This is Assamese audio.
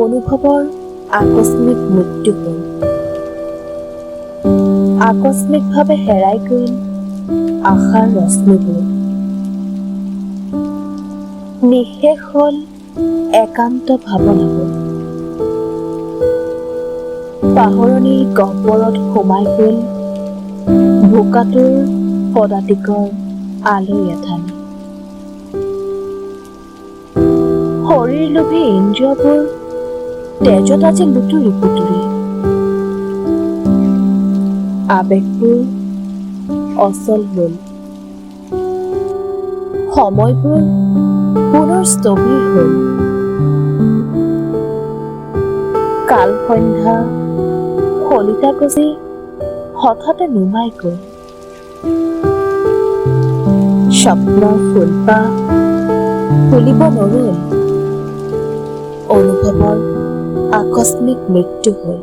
অনুভৱৰ আকস্মিক মৃত্যু হ'ল। আকস্মিকভাৱে হেৰাই গ'ল আশাৰ ৰশ্মিবোৰ। নিঃশেষ হ'ল একান্ত ভাৱনাবোৰ। পাহৰণিৰ গহ্বৰত সোমাই গ'ল বোকাটোৰ পদাতিকৰ আলৈ এঠানি। শৰীৰ লোভী ইন্দ্ৰিয়বোৰ তেজত আজি লুতুৰি পুতুৰি। আবেগবোৰ অচল হ'ল। সময়বোৰ পুনৰ স্থবিৰ হ'ল। কাল সন্ধ্যা শলিতা গজি হঠাতে নুমাই গ'ল। স্বপ্নৰ ফুলপাহ ফুলিব নৰল। অনুভৱৰ আকস্মিক মৃত্যু হ'ল।